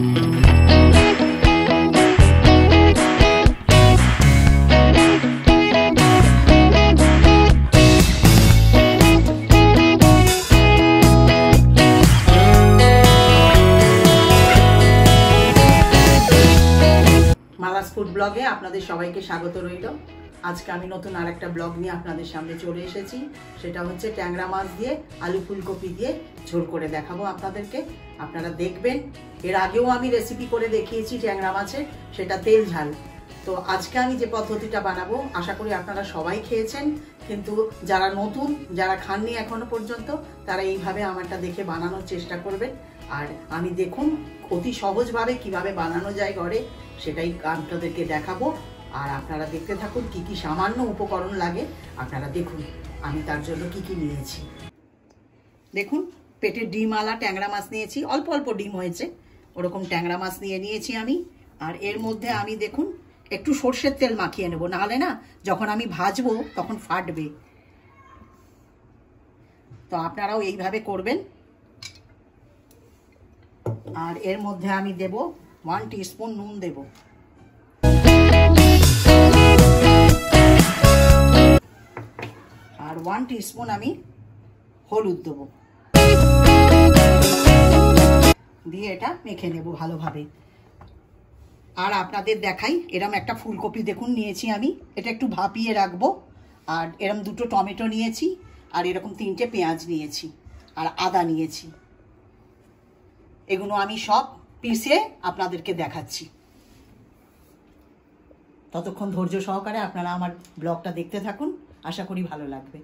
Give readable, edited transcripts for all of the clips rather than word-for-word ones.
Food ব্লগে আপনাদের সবাইকে স্বাগত রইল। আজকে আমি নতুন আরেকটা ব্লগ নিয়ে আপনাদের সামনে চলে এসেছি। সেটা হচ্ছে ট্যাংরা মাছ দিয়ে আলু ফুলকপি দিয়ে ঝোল করে দেখাবো আপনাদেরকে। আপনারা দেখবেন, এর আগেও আমি রেসিপি করে দেখিয়েছি ট্যাংরা মাছের, সেটা তেল ঝাল। তো আজকে আমি যে পদ্ধতিটা বানাবো আশা করি আপনারা সবাই খেয়েছেন, কিন্তু যারা নতুন, যারা খাননি এখনো পর্যন্ত, তারা এইভাবে আমারটা দেখে বানানোর চেষ্টা করবেন। আর আমি দেখুন অতি সহজভাবে কিভাবে বানানো যায় ঘরে, সেটাই আপনাদেরকে দেখাবো। আর আপনারা দেখতে থাকুন কি কি সামান্য উপকরণ লাগে। আপনারা দেখুন আমি তার জন্য কি কি নিয়েছি। দেখুন, পেটে ডিমওয়ালা ট্যাংরা মাছ নিয়েছি, অল্প অল্প ডিম হয়েছে, ওরকম ট্যাংরা মাছ নিয়েছি আমি। আর এর মধ্যে আমি দেখুন একটু সর্ষের তেল মাখিয়ে নেব, নাহলে না যখন আমি ভাজবো তখন ফাটবে। তো আপনারাও এইভাবে করবেন। আর এর মধ্যে আমি দেব 1 টিস্পুন নুন দেব। আর 1 টিস্পুন আমি হলুদ দেব, দিয়ে এটা মেখে নেব ভালোভাবে। আর আপনাদের দেখাই, এরম একটা ফুলকপি দেখুন নিয়েছি আমি, এটা একটু ভাপিয়ে রাখবো। আর এরম 2টো টমেটো নিয়েছি, আর এরকম 3টে পেঁয়াজ নিয়েছি, আর আদা নিয়েছি। এগুলো আমি সব পিষে আপনাদেরকে দেখাচ্ছি। ততক্ষণ ধৈর্য সহকারে আপনারা আমার ব্লগটা দেখতে থাকুন, আশা করি ভালো লাগবে।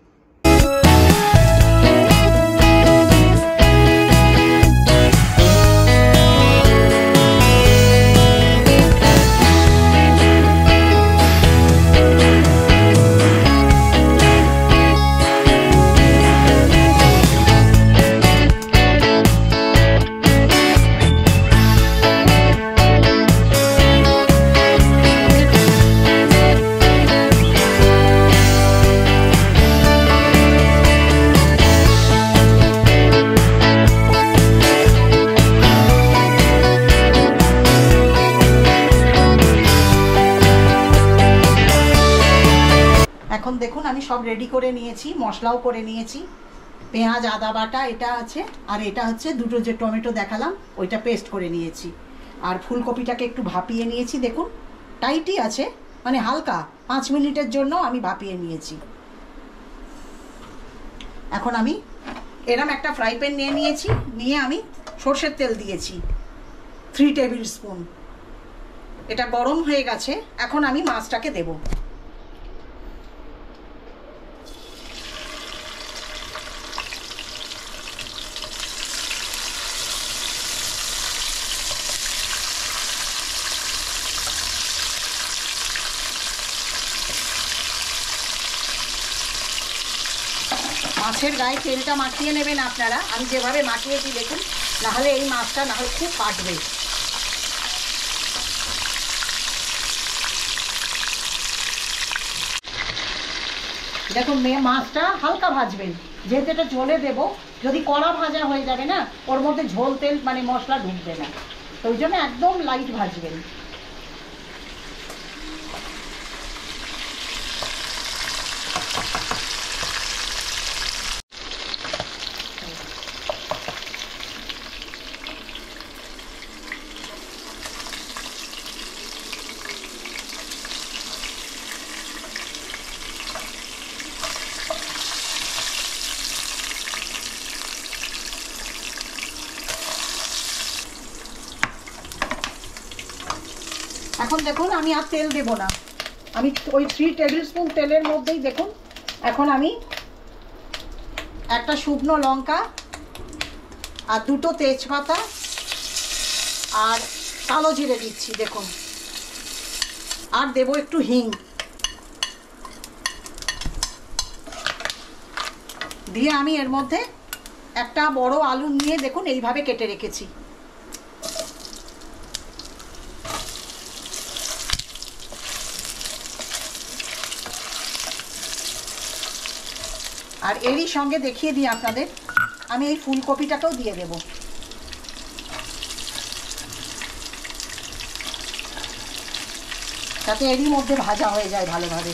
এখন দেখুন আমি সব রেডি করে নিয়েছি, মশলাও করে নিয়েছি। পেঁয়াজ আদা বাটা এটা আছে, আর এটা হচ্ছে 2টো যে টমেটো দেখালাম ওইটা পেস্ট করে নিয়েছি। আর ফুলকপিটাকে একটু ভাপিয়ে নিয়েছি, দেখুন টাইটই আছে, মানে হালকা 5 মিনিটের জন্য আমি ভাপিয়ে নিয়েছি। এখন আমি এরম একটা ফ্রাই প্যান নিয়েছি, নিয়ে আমি সর্ষের তেল দিয়েছি 3 টেবিল স্পুন। এটা গরম হয়ে গেছে, এখন আমি মাছটাকে দেব। মাছের গায়ে তেলটা মাখিয়ে নেবেন আপনারা, আমি যেভাবে মাখিয়েছি দেখুন, নাহলে এই মাছটা নাহলে খুব ফাটবে। দেখুন মাছটা হালকা ভাজবেন, যেহেতু এটা ঝোলে দেবো। যদি কড়া ভাজা হয়ে যাবে না, ওর মধ্যে ঝোল তেল মানে মশলা ঢুকবে না, তো ওই জন্য একদম লাইট ভাজবেন। এখন দেখুন আমি আর তেল দেব না, আমি ওই 3 টেবিল স্পুন তেলের মধ্যেই দেখুন এখন আমি একটা শুকনো লঙ্কা আর 2টো তেজপাতা আর কালো জিরে দিচ্ছি দেখুন, আর দেব একটু হিং, দিয়ে আমি এর মধ্যে একটা বড় আলু নিয়ে দেখুন এইভাবে কেটে রেখেছি। আর এরই সঙ্গে দেখিয়ে দিই আপনাদের, আমি এই ফুলকপিটাকেও দিয়ে দেব। যাতে এরই মধ্যে ভাজা হয়ে যায় ভালোভাবে।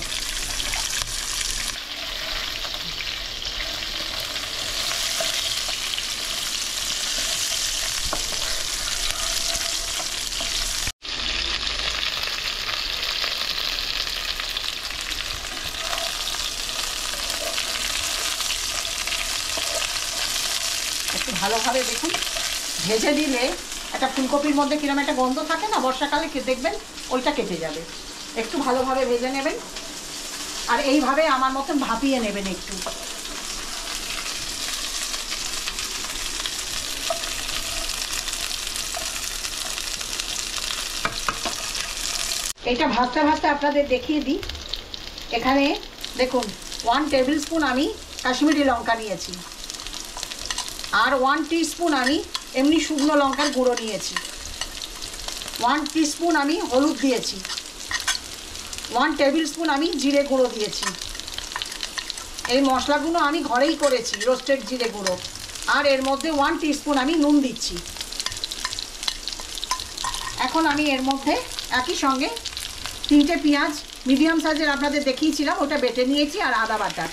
একটু ভালোভাবে দেখুন ভেজে দিলে একটা ফুলকপির মধ্যে কিরকম একটা গন্ধ থাকে না, বর্ষাকালে দেখবেন ওইটা কেটে যাবে। একটু ভালোভাবে ভেজে নেবেন আর এইভাবে আমার মতন ভাপিয়ে নেবেন একটু। এইটা ভাজতে ভাজতে আপনাদের দেখিয়ে দিই। এখানে দেখুন 1 টেবিল স্পুন আমি কাশ্মীরি লঙ্কা নিয়েছি, আর 1 টিস্পুন আমি এমনি শুকনো লঙ্কার গুঁড়ো নিয়েছি, 1 টিস্পুন আমি হলুদ দিয়েছি, 1 টেবিল স্পুন আমি জিরে গুঁড়ো দিয়েছি। এই মশলাগুলো আমি ঘরেই করেছি, রোস্টেড জিরে গুঁড়ো। আর এর মধ্যে 1 টিস্পুন আমি নুন দিচ্ছি। এখন আমি এর মধ্যে একই সঙ্গে 3টে পেঁয়াজ মিডিয়াম সাইজের আপনাদের দেখিয়েছিলাম, ওটা বেটে নিয়েছি, আর আদা বাটা।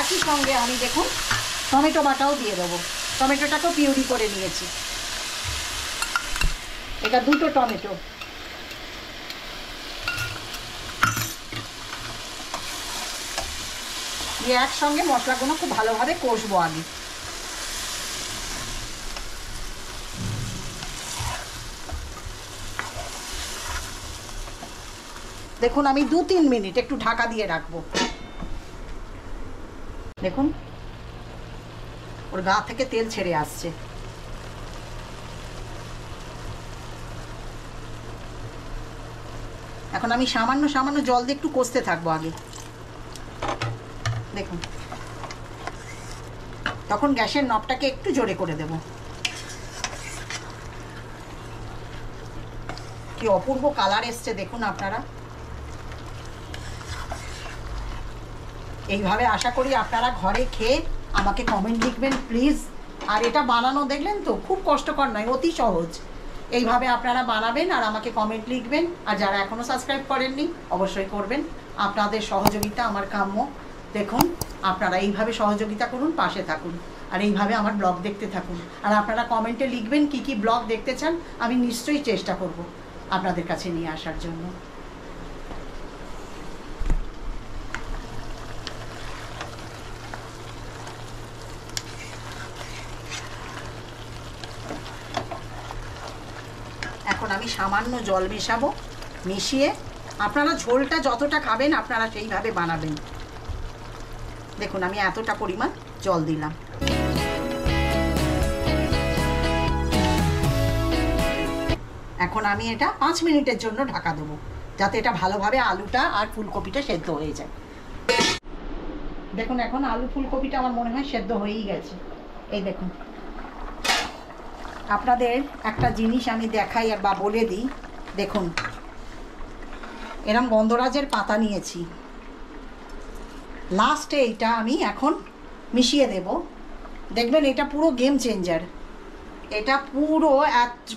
একই সঙ্গে আমি দেখুন টমেটো বাটাও দিয়ে দেবো। টমেটোটাকেও পিউরি করে নিয়েছি। এটা 2টো টমেটো। দিয়ে একসঙ্গে মশলাগুলো খুব ভালোভাবে কষবো আগে। দেখুন আমি 2-3 মিনিট একটু ঢাকা দিয়ে রাখবো। দেখুন ওর গা থেকে তেল ছেড়ে আসছে। এখন আমি সামান্য সামান্য জল দিয়ে একটু কষতে থাকবো আগে। দেখুন তখন গ্যাসের নবটাকে একটু জোরে করে দেব। কি অপূর্ব কালার এসছে দেখুন আপনারা। এইভাবে আশা করি আপনারা ঘরে খেয়ে আমাকে কমেন্ট লিখবেন প্লিজ। আর এটা বানানো দেখলেন তো খুব কষ্টকর নয়, অতি সহজ। এইভাবে আপনারা বানাবেন আর আমাকে কমেন্ট লিখবেন। আর যারা এখনও সাবস্ক্রাইব করেননি অবশ্যই করবেন, আপনাদের সহযোগিতা আমার কাম্য। দেখুন আপনারা এইভাবে সহযোগিতা করুন, পাশে থাকুন, আর এইভাবে আমার ব্লগ দেখতে থাকুন। আর আপনারা কমেন্টে লিখবেন কি কি ব্লগ দেখতে চান, আমি নিশ্চয়ই চেষ্টা করব আপনাদের কাছে নিয়ে আসার জন্য। এখন আমি সামান্য জল মেশাবো, মিশিয়ে আপনারা ঝোলটা যতটা খাবেন আপনারা সেইভাবে বানাবেন। দেখুন আমি এতটা পরিমাণ জল দিলাম। এখন আমি এটা 5 মিনিটের জন্য ঢাকা দেবো, যাতে এটা ভালোভাবে আলুটা আর ফুলকপিটা সেদ্ধ হয়ে যায়। দেখুন এখন আলু ফুলকপিটা আমার মনে হয় সেদ্ধ হয়েই গেছে। এই দেখুন আপনাদের একটা জিনিস আমি দেখাই আর বা বলে দিই। দেখুন এরম গন্ধরাজের পাতা নিয়েছি, লাস্টে এইটা আমি এখন মিশিয়ে দেব। দেখবেন এটা পুরো গেম চেঞ্জার। এটা পুরো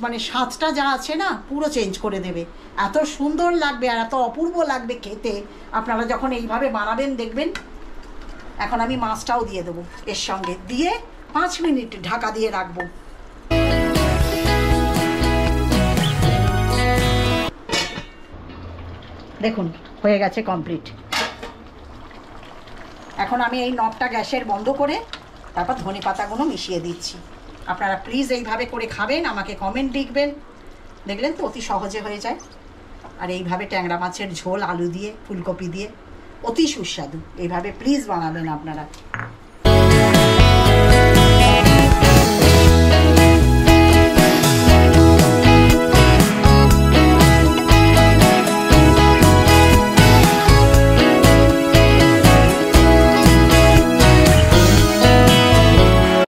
মানে স্বাদটা যা আছে না পুরো চেঞ্জ করে দেবে। এত সুন্দর লাগবে আর এত অপূর্ব লাগবে খেতে আপনারা যখন এইভাবে বানাবেন দেখবেন। এখন আমি মাছটাও দিয়ে দেবো এর সঙ্গে, দিয়ে 5 মিনিট ঢাকা দিয়ে রাখবো। দেখুন হয়ে গেছে কমপ্লিট। এখন আমি এই নবটা গ্যাসের বন্ধ করে তারপর ধনে পাতাগুলো মিশিয়ে দিচ্ছি। আপনারা প্লিজ এইভাবে করে খাবেন, আমাকে কমেন্ট লিখবেন। দেখলেন তো অতি সহজে হয়ে যায়। আর এইভাবে ট্যাংরা মাছের ঝোল আলু দিয়ে ফুলকপি দিয়ে অতি সুস্বাদু। এইভাবে প্লিজ বানাবেন আপনারা।